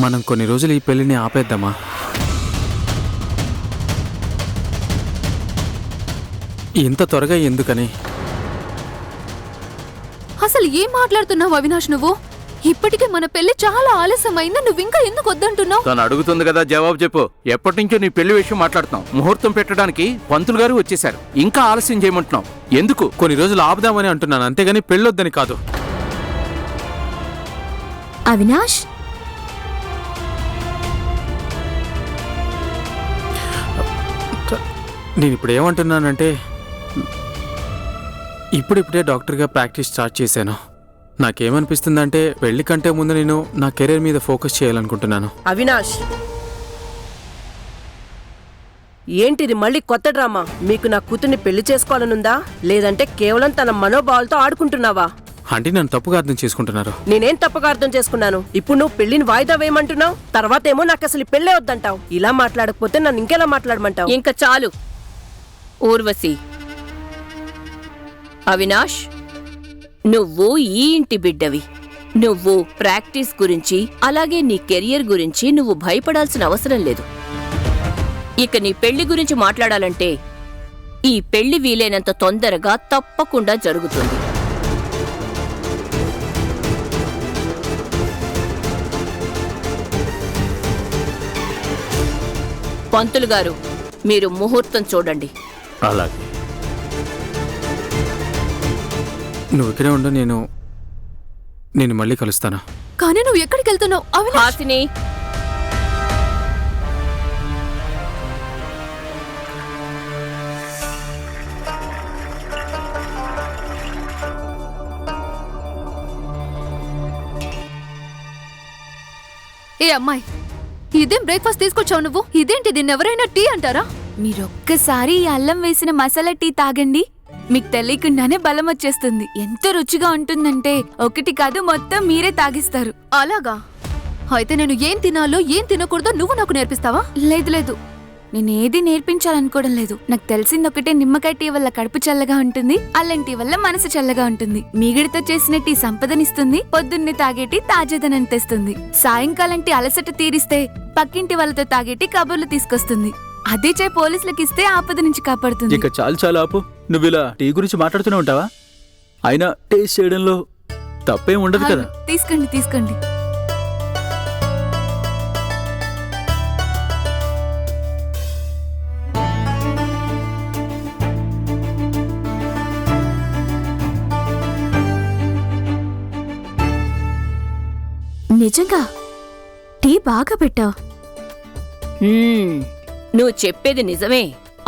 మనం కొన్ని రోజులు ఈ పెళ్లిని ఆపేద్దామా? ఇంత త్వరగా ఎందుకని? అసలు ఏం మాట్లాడుతున్నావు అవినాష్ నువ్వు? ఇప్పటికే మన పెళ్లి చాలా ఆలస్యమైంది, నువ్వు ఇంకా ఎందుకు వద్దంటున్నావు? తను అడుగుతుంది కదా, జవాబు చెప్పు. ఎప్పటి నుంచో నీ పెళ్లి విషయం మాట్లాడుతున్నావు. ముహూర్తం పెట్టడానికి పంతులు గారు వచ్చేశారు, ఇంకా ఆలస్యం చేయమంటున్నావు ఎందుకు? కొన్ని రోజులు ఆపుదామని అంటున్నాను, అంతేగాని పెళ్ళొద్దని కాదు. అవినాష్, నేను ఇప్పుడు ఏమంటున్నానంటే, ఇప్పుడిప్పుడే డాక్టర్గా ప్రాక్టీస్ స్టార్ట్ చేశాను. నాకేమనిపిస్తుందంటే పెళ్లి కంటే ముందు నేను నా కెరీర్ మీద ఫోకస్ చేయాలనుకుంటున్నాను. అవినాష్, ఏంటిది మళ్ళీ కొత్త డ్రామా? మీకు నా కూతుర్ని పెళ్లి చేసుకోవాలనుందా, లేదంటే కేవలం తన మనోభావాలతో ఆడుకుంటున్నావా? అంటే నన్ను తప్పుగా అర్థం చేసుకుంటున్నారు. నేనేం తప్పుగా అర్థం చేసుకున్నాను? ఇప్పుడు నువ్వు పెళ్లిని వాయిదా వేయమంటున్నావు, తర్వాత ఏమో నాకు అసలు పెళ్ళే వద్దంటావు. ఇలా మాట్లాడకపోతే నన్ను ఇంకెలా మాట్లాడమంటావు? ఇంకా చాలు ఊర్వశి. అవినాష్, నువ్వు ఈ ఇంటి బిడ్డవి. నువ్వు ప్రాక్టీస్ గురించి అలాగే నీ కెరియర్ గురించి నువ్వు భయపడాల్సిన అవసరం లేదు. ఇక నీ పెళ్లి గురించి మాట్లాడాలంటే ఈ పెళ్లి వీలైనంత తొందరగా తప్పకుండా జరుగుతుంది. పంతులు గారు, మీరు ముహూర్తం చూడండి. అలాగే. నువ్వు ఇక్కడే ఉండు, నేను మళ్ళీ కలుస్తాను. కానీ నువ్వు ఎక్కడికి వెళ్తున్నావు అవినాష్? హాసిని, ఏ అమ్మాయి, ఇదేం బ్రేక్ఫాస్ట్ తీసుకొచ్చావు నువ్వు? ఇదేంటి, దీన్ని ఎవరైనా టీ అంటారా? మీరొక్కసారి ఈ అల్లం వేసిన మసాలా టీ తాగండి, మీకు తెలియకుండానే బలం వచ్చేస్తుంది. ఎంత రుచిగా ఉంటుందంటే ఒకటి కాదు మొత్తం మీరే తాగిస్తారు. అలాగా? అయితే నేను ఏం తినాలో ఏం తినకూడదో నువ్వు నాకు నేర్పిస్తావా? లేదు లేదు, నేనేది నేర్పించాలనుకోవడం లేదు. నాకు తెలిసింది ఒకటే, నిమ్మకాయ టీ వల్ల కడుపు చల్లగా ఉంటుంది, అల్లం టీ వల్ల మనసు చల్లగా ఉంటుంది. మీగడితో చేసిన టీ సంపదనిస్తుంది, పొద్దున్నే తాగేటి తాజాదనం తెస్తుంది, సాయంకాలం టీ అలసట తీరిస్తే పక్కింటి వాళ్ళతో తాగేటి కబుర్లు తీసుకొస్తుంది, అదే చాయ్ పోలీసులకు ఇస్తే ఆపద నుంచి కాపాడుతుంది. ఇక చాలు చాలు ఆపు. నువ్వు ఇలా టీ గురించి మాట్లాడుతూనే ఉంటావా? అయినా టేస్ట్ చేయడంలో తప్పేం ఉండదు కదా. తీసుకోండి తీసుకోండి. నిజంగా టీ బాగా పెట్టావు. నువ్వు చెప్పేది నిజమే.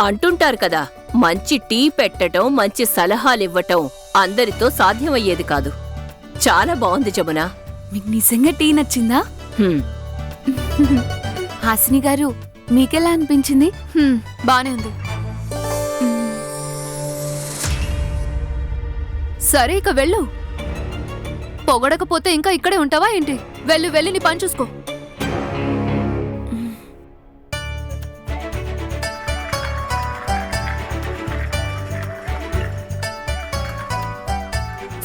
అంటుంటారు కదా, మంచి టీ పెట్టటం, మంచి సలహాలివ్వటం అందరితో సాధ్యమయ్యేది కాదు. చాలా బాగుంది జమున. మీకు నిజంగా టీ నచ్చిందా? హ్మ్. హాసిని గారు, మీకెలా అనిపించింది? బానే ఉంది. సరే, ఇక వెళ్ళు. పొగడకపోతే ఇంకా ఇక్కడే ఉంటావా ఏంటి? వెళ్ళు, వెళ్ళి నీ పని చూసుకో.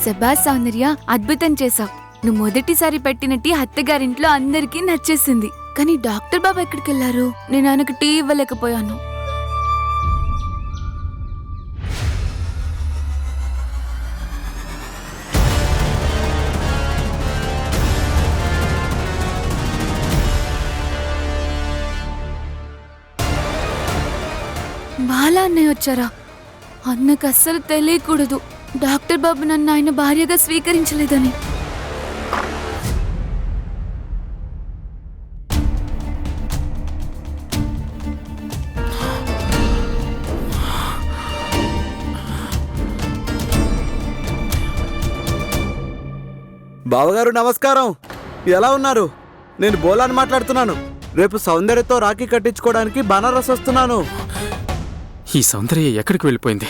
శభాష్ సౌందర్య, అద్భుతం చేశావు. నువ్వు మొదటిసారి పెట్టిన టీ అత్తగారింట్లో అందరికీ నచ్చేసింది. కానీ డాక్టర్ బాబు ఎక్కడికి వెళ్ళారు? నేను ఆయనకు టీ ఇవ్వలేకపోయాను. బాలా అన్నయ్య వచ్చారా? అన్నకు అస్సలు తెలియకూడదు డాక్టర్ బాబు నన్ను ఆయన భార్యగా స్వీకరించలేదని. బావగారు నమస్కారం. ఎలా ఉన్నారు? నేను బోలాని మాట్లాడుతున్నాను. రేపు సౌందర్యతో రాఖీ కట్టించుకోవడానికి బనారస్ వస్తున్నాను. ఈ సౌందర్య ఎక్కడికి వెళ్ళిపోయింది?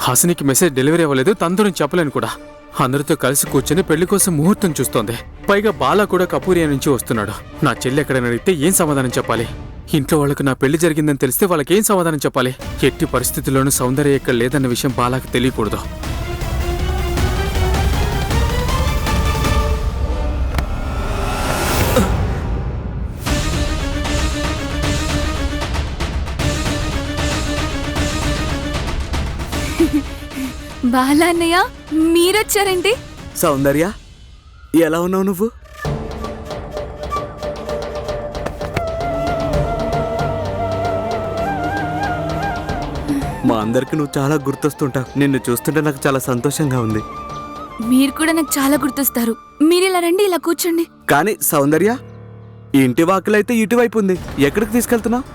హాసినికి మెసేజ్ డెలివరీ అవ్వలేదు, తనతో చెప్పలేను కూడా. అందరితో కలిసి కూర్చొని పెళ్లి కోసం ముహూర్తం చూస్తోంది. పైగా బాలా కూడా కపూరియా నుంచి వస్తున్నాడు. నా చెల్లి ఎక్కడైనా అడిగితే ఏం సమాధానం చెప్పాలి? ఇంట్లో వాళ్ళకు నా పెళ్లి జరిగిందని తెలిస్తే వాళ్ళకి ఏం సమాధానం చెప్పాలి? ఎట్టి పరిస్థితుల్లోనూ సౌందర్య ఇక్కడ లేదన్న విషయం బాలాకి తెలియకూడదు. బాలా అన్నయ్య మీరొచ్చారేంటి? సౌందర్య, ఎలా ఉన్నావు నువ్వు? మా అందరికి నువ్వు చాలా గుర్తొస్తుంటావు. నిన్ను చూస్తుంటే నాకు చాలా సంతోషంగా ఉంది. మీరు కూడా నాకు చాలా గుర్తొస్తారు. మీరు ఇలా రండి, ఇలా కూర్చోండి. కానీ సౌందర్య, ఈ ఇంటి వాకిలైతే ఇటువైపు ఉంది. ఎక్కడికి తీసుకెళ్తున్నావు?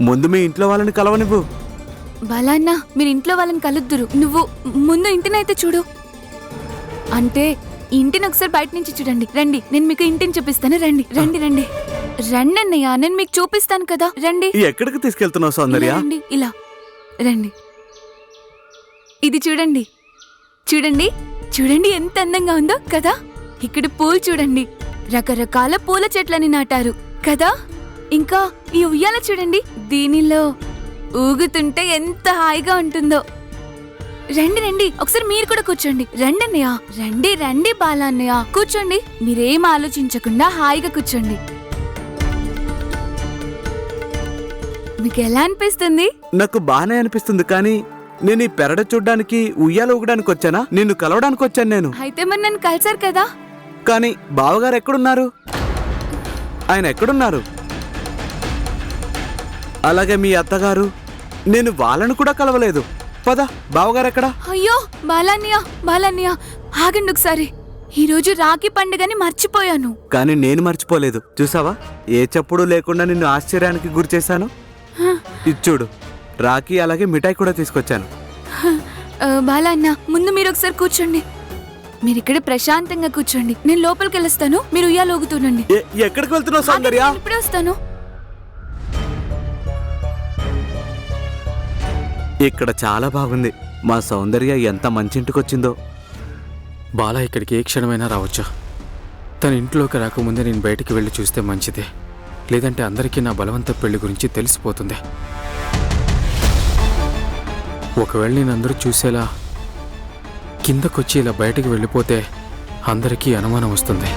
ముందు మీ ఇంట్లో వాళ్ళని కలవనివ్వు. బాలా అన్న, మీరు ఇంట్లో వాళ్ళని కలుద్దురు. నువ్వు ముందు ఇంటినైతే చూడు. అంటే ఇంటిని ఒకసారి బయట నుంచి చూడండి. రండి, నేను మీకు ఇంటిని చూపిస్తాను. రండి రండి రండి రండి అన్నయ్య, నేను మీకు చూపిస్తాను కదా. రండి. ఎక్కడికి తీసుకెళ్తున్నావు సౌందర్య? ఇలా రండి, ఇలా రండి. ఇది చూడండి, చూడండి చూడండి ఎంత అందంగా ఉందో కదా. ఇక్కడ పూలు చూడండి, రకరకాల పూల చెట్లని నాటారు కదా. ఇంకా ఈ ఉయ్యాల చూడండి, దీనిలో ఊగుతుంటే ఎంత హాయిగా ఉంటుందో. రండి రండి, ఒకసారి మీరు కూడా కూర్చోండి. రండి అన్నయ్య, రండి రండి బాలా అన్నయ్య, కూర్చోండి. మీరేం ఆలోచించకుండా హాయిగా కూర్చోండి. మీకు ఎలా అనిపిస్తుంది? నాకు బానే అనిపిస్తుంది, కానీ నేను ఈ పెరడ చూడ్డానికి, ఉయ్యాల ఊగడానికి వచ్చానా? నిన్ను కలవడానికి వచ్చాను నేను. అయితే మరి నన్ను కలిసారు కదా. కానీ బావగారు ఎక్కడున్నారు? ఆయన ఎక్కడున్నారు? అలాగే మీ అత్తగారు, నేను వాళ్ళను కూడా కలవలేదు. పద, బావగారు ఎక్కడా? అయ్యో బాలాన్నయ్య, బాలాన్నయ్య ఆగండి ఒకసారి. ఈ రోజు రాఖీ పండుగని మర్చిపోయాను. కానీ నేను మర్చిపోలేదు. చూసావా, ఏ చప్పుడు లేకుండా నిన్ను ఆశ్చర్యానికి గురి చేశాను. ఇది చూడు, రాఖీ అలాగే మిఠాయి కూడా తీసుకొచ్చాను. బాలాన్న, ముందు మీరు ఒకసారి కూర్చోండి. మీరు ఇక్కడ ప్రశాంతంగా కూర్చోండి. నేను లోపలికి వెళ్ళొస్తాను, మీరు ఉయ్యాలోగుతుండండి. ఎక్కడికి వెళ్తున్నావు సౌందర్య? ఇప్పుడే వస్తాను. ఇక్కడ చాలా బాగుంది. మా సౌందర్య ఎంత మంచింటికొచ్చిందో. బాలా ఇక్కడికి ఏ క్షణమైనా రావచ్చా? తన ఇంట్లోకి రాకముందే నేను బయటికి వెళ్ళి చూస్తే మంచిదే. లేదంటే అందరికీ నా బలవంత పెళ్లి గురించి తెలిసిపోతుంది. ఒకవేళ నేను అందరూ చూసేలా కిందకొచ్చి ఇలా బయటికి వెళ్ళిపోతే అందరికీ అనుమానం వస్తుంది.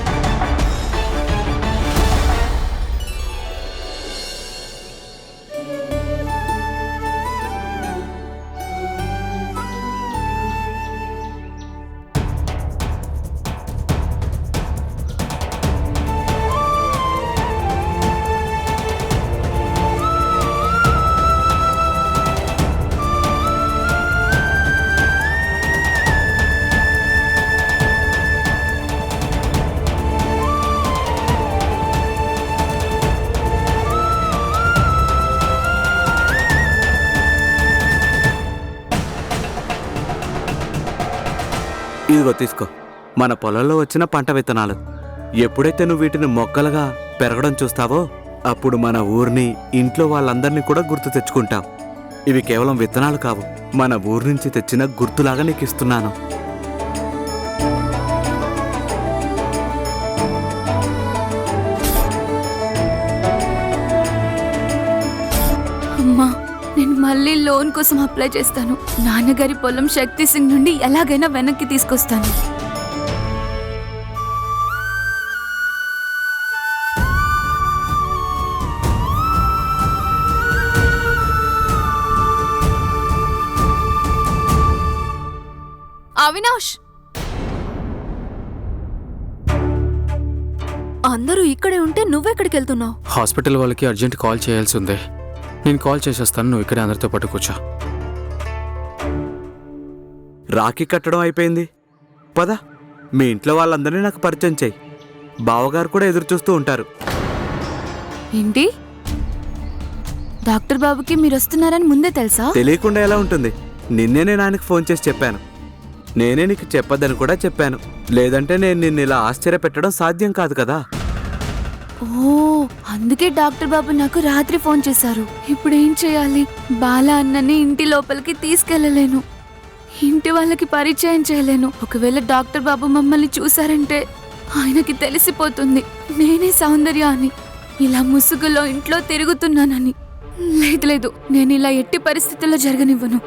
ఇదిగో తీసుకో, మన పొలంలో వచ్చిన పంట విత్తనాలు. ఎప్పుడైతే నువ్వు వీటిని మొక్కలుగా పెరగడం చూస్తావో అప్పుడు మన ఊరిని, ఇంట్లో వాళ్ళందరినీ కూడా గుర్తు తెచ్చుకుంటాం. ఇవి కేవలం విత్తనాలు కావు, మన ఊరి నుంచి తెచ్చిన గుర్తులాగా నీకు ఇస్తున్నాను. అమ్మా, నేను మళ్ళీ లోన్ కోసం అప్లై చేస్తాను. నాన్నగారి పొలం శక్తి సింగ్ నుండి ఎలాగైనా వెనక్కి తీసుకొస్తాను. అవినాష్, అందరూ ఇక్కడే ఉంటే నువ్వెక్కడికి వెళ్తున్నావు? హాస్పిటల్ వాళ్ళకి అర్జెంట్ కాల్ చేయాల్సి ఉంది. నేను కాల్ చేసేస్తాను, నువ్వు ఇక్కడే అందరితో పాటు కూర్చో. రాఖీ కట్టడం అయిపోయింది. పద, మీ ఇంట్లో వాళ్ళందరినీ నాకు పరిచయం చేయి. బావగారు కూడా ఎదురు చూస్తూ ఉంటారు. ఏంటి, డాక్టర్ బాబుకి మీరు వస్తున్నారని ముందే తెలుసా? తెలియకుండా ఎలా ఉంటుంది? నిన్నే నేను ఆయనకు ఫోన్ చేసి చెప్పాను. నేనే నీకు చెప్పొద్దని కూడా చెప్పాను. లేదంటే నేను నిన్ను ఇలా ఆశ్చర్య పెట్టడం సాధ్యం కాదు కదా. ఓ, అందుకే డాక్టర్ బాబు నాకు రాత్రి ఫోన్ చేశారు. ఇప్పుడు ఏం చేయాలి? బాలా అన్నని ఇంటి లోపలికి తీసుకెళ్లలేను, ఇంటి వాళ్ళకి పరిచయం చేయలేను. ఒకవేళ డాక్టర్ బాబు మమ్మల్ని చూసారంటే ఆయనకి తెలిసిపోతుంది నేనే సౌందర్య అని, ఇలా ముసుగులో ఇంట్లో తిరుగుతున్నానని. లేదు లేదు, నేను ఇలా ఎట్టి పరిస్థితుల్లో జరగనివ్వను.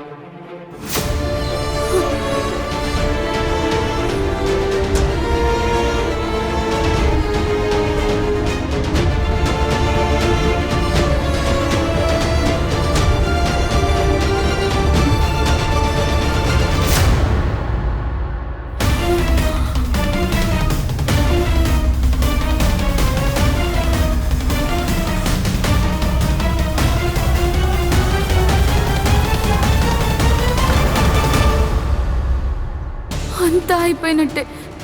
అయిపోయినట్టే.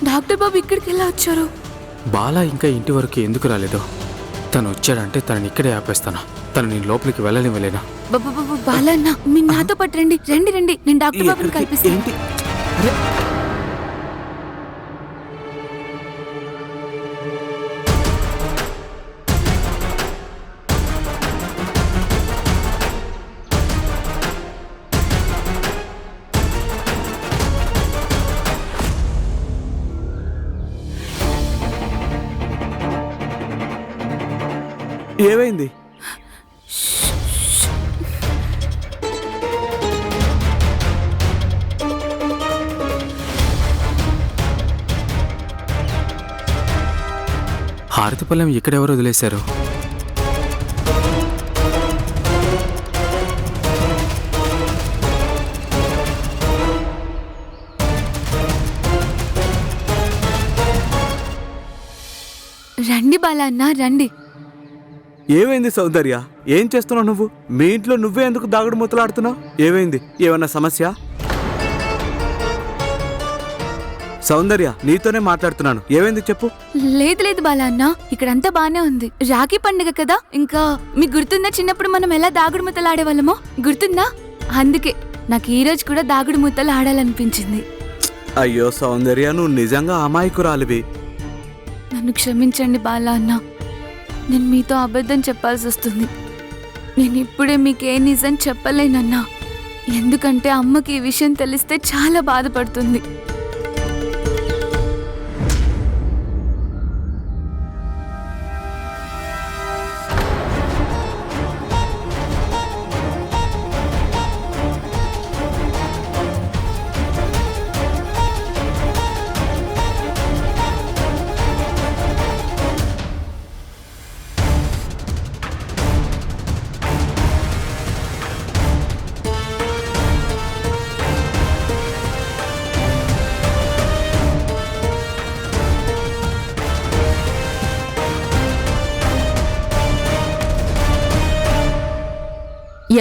డాక్టర్ బాబు ఇక్కడికి ఎలా వచ్చారు? బాలా ఇంకా ఇంటి వరకు ఎందుకు రాలేదు? తను వచ్చాడంటే తనని ఇక్కడే ఆపేస్తాను. తను నేను లోపలికి వెళ్ళలేనా? బాలన్న మీరు నాతో పాటు రండి. రండి రండి, నేను డాక్టర్ బాబుని కల్పిస్తాను. ఏంటి? ఏమైంది? హారతిపల్లెం ఇక్కడెవరు వదిలేశారు? రండి బాలన్న రండి. ఏమైంది సౌందర్య? ఏం చేస్తున్నావు నువ్వు? మీ ఇంట్లో నువ్వే ఎందుకు దాగుడు మూతలాడుతున్నావు? ఏమైంది? ఏమన్నా సమస్య? సౌందర్య, నీతోనే మాట్లాడుతున్నాను. ఏమైంది చెప్పు. లేదు లేదు బాలన్న, ఇక్కడంతా బానే ఉంది. రాఖీ పండుగ కదా, ఇంకా మీకు గుర్తుందా చిన్నప్పుడు మనం ఎలా దాగుడు మూతలు ఆడేవాళ్ళమో? గుర్తుందా? అందుకే నాకు ఈ రోజు కూడా దాగుడు మూతలు ఆడాలనిపించింది. అయ్యో సౌందర్య, నువ్వు నిజంగా అమాయకురాలివి. నన్ను క్షమించండి బాలన్న, నేను మీతో అబద్ధం చెప్పాల్సి వస్తుంది. నేను ఇప్పుడే మీకే నిజం చెప్పలేనన్నా, ఎందుకంటే అమ్మకి ఈ విషయం తెలిస్తే చాలా బాధపడుతుంది.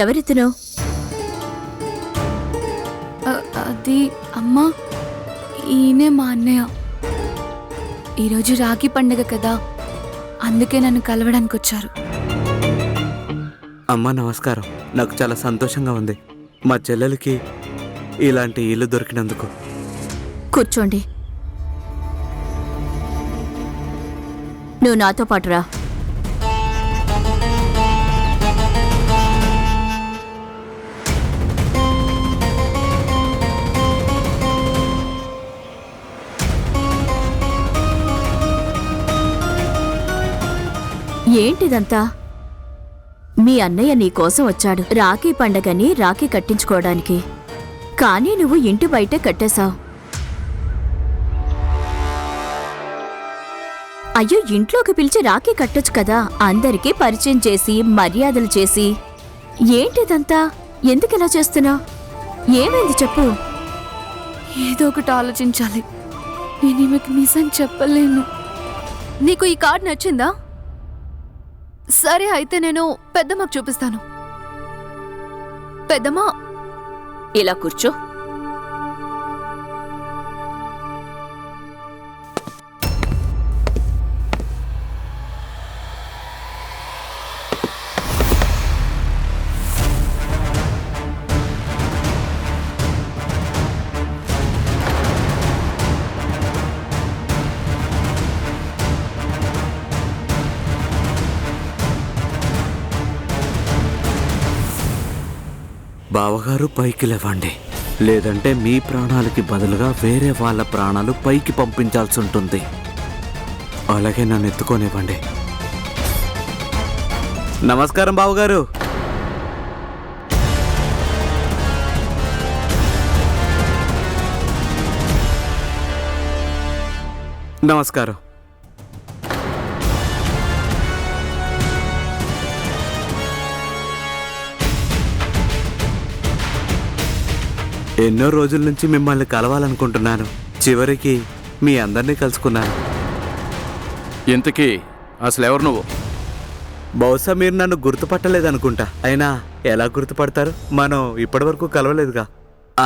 ఎవరితను? అది అమ్మా, ఈయనే మా అన్నయ్య. ఈరోజు రాఖీ పండుగ కదా, అందుకే నన్ను కలవడానికి వచ్చారు. అమ్మా నమస్కారం. నాకు చాలా సంతోషంగా ఉంది మా చెల్లెలకి ఇలాంటి ఇల్లు దొరికినందుకు. కూర్చోండి. నువ్వు నాతో పాటు రా. ఏంటిదంతా? మీ అన్నయ్య నీకోసం వచ్చాడు రాఖీ పండగని రాఖీ కట్టించుకోవడానికి. కానీ నువ్వు ఇంటి బయటే కట్టేశావు. అయ్యో, ఇంట్లోకి పిలిచి రాఖీ కట్టొచ్చు కదా, అందరికీ పరిచయం చేసి మర్యాదలు చేసి. ఏంటిదంతా? ఎందుకిలా చేస్తున్నావు? ఏమైంది చెప్పు. ఏదో ఒకటి ఆలోచించాలి. నేను ఈమెకి నిజం చెప్పలేను. నీకు ఈ కార్డ్ నచ్చిందా? సరే అయితే నేను పెద్దమ్మకు చూపిస్తాను. పెద్దమ్మ, ఇలా కూర్చో. బావగారు పైకి లేవండి, లేదంటే మీ ప్రాణాలకి బదులుగా వేరే వాళ్ళ ప్రాణాలు పైకి పంపించాల్సి ఉంటుంది. అలాగే నన్ను ఎత్తుకోనివ్వండి. నమస్కారం బావగారు. నమస్కారం. ఎన్నో రోజుల నుంచి మిమ్మల్ని కలవాలనుకుంటున్నాను. చివరికి మీ అందరినీ కలుసుకున్నాను. ఇంతకీ అసలు ఎవరు నువ్వు? బహుశా మీరు నన్ను గుర్తుపట్టలేదనుకుంటా. అయినా ఎలా గుర్తుపడతారు? మనం ఇప్పటివరకు కలవలేదుగా.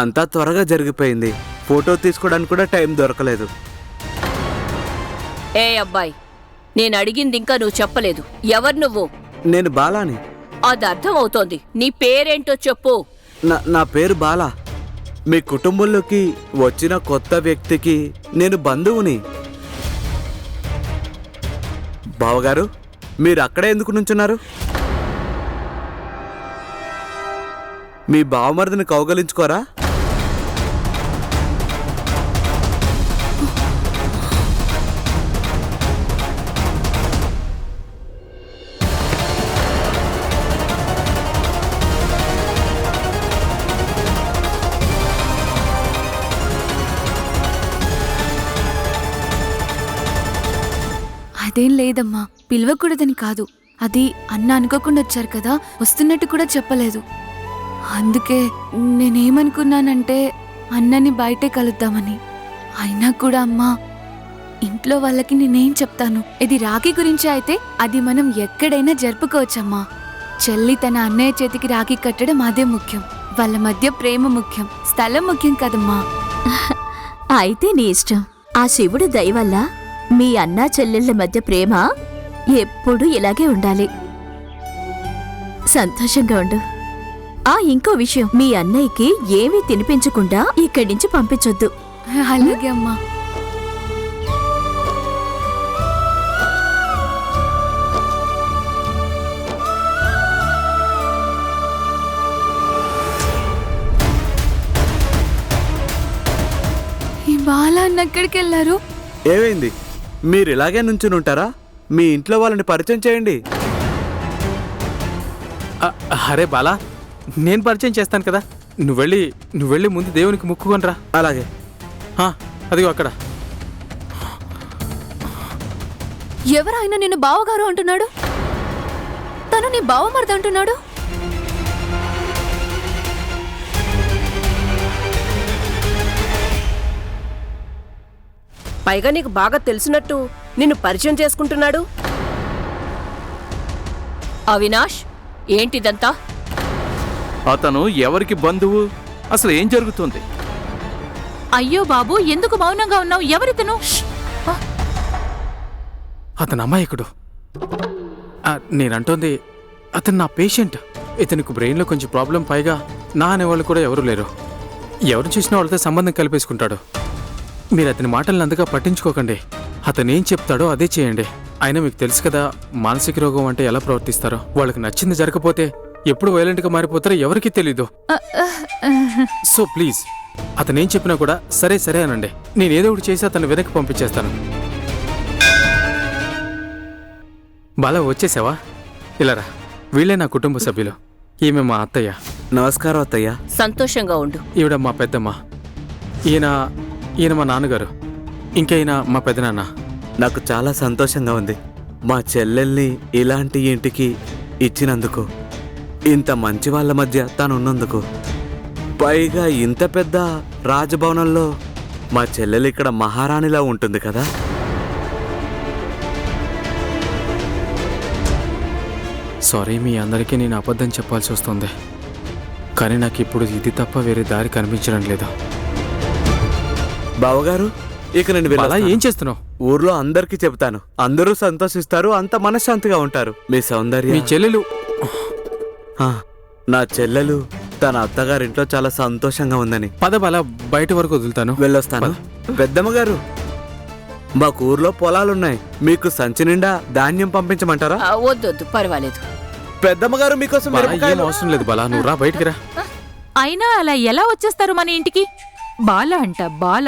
అంతా త్వరగా జరిగిపోయింది. ఫోటో తీసుకోవడానికి కూడా టైం దొరకలేదు. ఏ అబ్బాయి, నేను అడిగింది ఇంకా నువ్వు చెప్పలేదు. ఎవరు నువ్వు? నేను బాలాని. అది అర్థమవుతోంది. నీ పేరేంటో చెప్పు. నా పేరు బాలా. మీ కుటుంబంలోకి వచ్చిన కొత్త వ్యక్తికి నేను బంధువుని. బావగారు, మీరు అక్కడే ఎందుకు నుంచున్నారు? మీ బావమరిదిని కౌగలించుకోరా? అదేం లేదమ్మా, పిలవకూడదని కాదు. అది అన్న అనుకోకుండా వచ్చారు కదా, వస్తున్నట్టు కూడా చెప్పలేదు. అందుకే నేనేమనుకున్నానంటే అన్నని బయటే కలుద్దామని. అయినా కూడా అమ్మా, ఇంట్లో వాళ్ళకి నేనేం చెప్తాను? ఇది రాఖీ గురించి అయితే అది మనం ఎక్కడైనా జరుపుకోవచ్చమ్మా. చెల్లి తన అన్నయ్య చేతికి రాఖీ కట్టడం అదే ముఖ్యం. వాళ్ళ మధ్య ప్రేమ ముఖ్యం, స్థలం ముఖ్యం కదమ్మా. అయితే నీ ఇష్టం. ఆ శివుడు దయ వల్ల మీ అన్నా చెల్లెళ్ళ మధ్య ప్రేమ ఎప్పుడూ ఇలాగే ఉండాలి. సంతోషంగా ఉండు. ఇంకో విషయం, మీ అన్నయ్యకి ఏమీ తినిపించకుండా ఇక్కడి నుంచి పంపించొద్దు. అలాగే అమ్మా. ఈ బాలా అన్న ఎక్కడికి వెళ్ళారు? ఏమైంది? మీరు ఇలాగే నుంచుని ఉంటారా? మీ ఇంట్లో వాళ్ళని పరిచయం చేయండి. అరే బాలా, నేను పరిచయం చేస్తాను కదా. నువ్వు వెళ్ళి ముందు దేవునికి ముక్కుకొనిరా. అలాగే. అదిగో అక్కడ. ఎవరైనా నిన్ను బావగారు అంటున్నాడు? తను నీ బావమరిది అంటున్నాడు. పైగా నీకు బాగా తెలిసినట్టు నిన్ను పరిచయం చేసుకుంటున్నాడు. అవినాష్, ఏంటిదంతా? అతను ఎవరికి బంధువు? అసలు ఏం జరుగుతుంది? అయ్యో బాబు, ఎందుకు మౌనంగా ఉన్నావు? ఎవరితను? అతను అమాయకుడు. నేనంటోంది అతను నా పేషెంట్. ఇతనికి బ్రెయిన్లో కొంచెం ప్రాబ్లం. పైగా నా అనేవాళ్ళు కూడా ఎవరు లేరు. ఎవరు చూసినా వాళ్ళతో సంబంధం కలిపేసుకుంటాడు. మీరు అతని మాటలను అంతగా పట్టించుకోకండి. అతను ఏం చెప్తాడో అదే చేయండి. అయినా మీకు తెలుసు కదా మానసిక రోగం అంటే ఎలా ప్రవర్తిస్తారో. వాళ్ళకి నచ్చింది జరగకపోతే ఎప్పుడు వైలెంట్గా మారిపోతారో ఎవరికీ తెలీదు. సో ప్లీజ్, అతను ఏం చెప్పినా కూడా సరే సరే అనండి. నేనేదో ఒకటి చేసి అతను వెనక్కి పంపించేస్తాను. బాలా, వచ్చేసావా? ఇలారా, వీళ్ళే నా కుటుంబ సభ్యులు. ఈమె మా అత్తయ్య. నమస్కారం అత్తయ్య. సంతోషంగా ఉండు. ఈవిడ మా పెద్దమ్మ. ఈయన మా నాన్నగారు. ఇంకా ఈయన మా పెదనాన్న. నాకు చాలా సంతోషంగా ఉంది మా చెల్లెల్ని ఇలాంటి ఇంటికి ఇచ్చినందుకు, ఇంత మంచి వాళ్ళ మధ్య తనున్నందుకు. పైగా ఇంత పెద్ద రాజభవనంలో మా చెల్లెలు ఇక్కడ మహారాణిలా ఉంటుంది కదా. సారీ, మీ అందరికీ నేను అబద్ధం చెప్పాల్సి వస్తుంది. కానీ నాకు ఇప్పుడు ఇది తప్ప వేరే దారి కనిపించడం లేదు. బావగారు, ఇక నేను అలా ఏం చేస్తున్నావు? ఊర్లో అందరికీ చెప్తాను. అందరూ సంతోషిస్తారు, అంత మనశ్శాంతిగా ఉంటారు. మీ సౌందర్యం. మీ చెల్లెలు నా చెల్లెలు తన అత్తగారింట్లో చాలా సంతోషంగా ఉందని. పద బాలా, బయట వరకు వదులుతాను. వెళ్ళొస్తాను. పెద్దమ్మగారు, మాకు ఊర్లో పొలాలున్నాయి. మీకు సంచి నిండా ధాన్యం పంపించమంటారా? వద్దొద్దు, పర్వాలేదు. పెద్దమ్మగారు, మీకోసం బాలా, ఏం మిరపకాయలు. అవసరం లేదు బాలా, నువ్వు రా, బయటికి రా. అయినా అలా ఎలా వచ్చేస్తారు మన ఇంటికి? బాల అంట, బాల.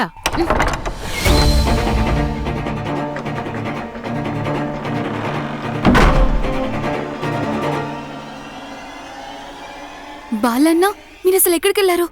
బాలన్న, మీరు అసలు ఎక్కడికి వెళ్ళారు?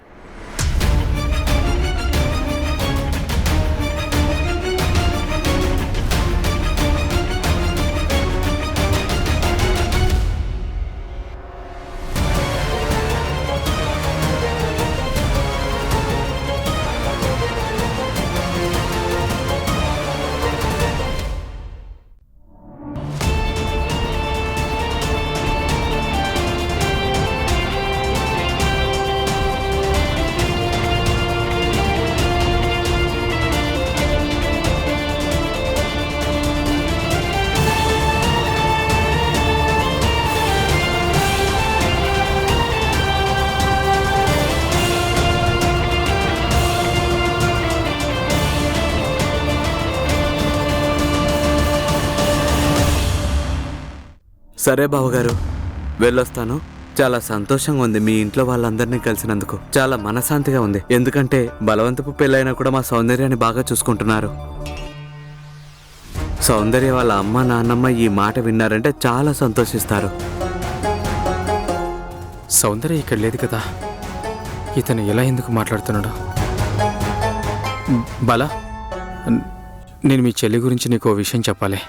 సరే బావగారు, వెళ్ళొస్తాను. చాలా సంతోషంగా ఉంది మీ ఇంట్లో వాళ్ళందరినీ కలిసినందుకు. చాలా మనశాంతిగా ఉంది. ఎందుకంటే బలవంతపు పెళ్ళైనా కూడా మా సౌందర్యాన్ని బాగా చూసుకుంటున్నారు. సౌందర్య వాళ్ళ అమ్మ నాన్నమ్మ ఈ మాట విన్నారంటే చాలా సంతోషిస్తారు. సౌందర్య ఇక్కడ లేదు కదా, ఇతను ఎలా ఎందుకు మాట్లాడుతున్నాడు? బాలా, నేను మీ చెల్లి గురించి నీకు ఓ విషయం చెప్పాలి.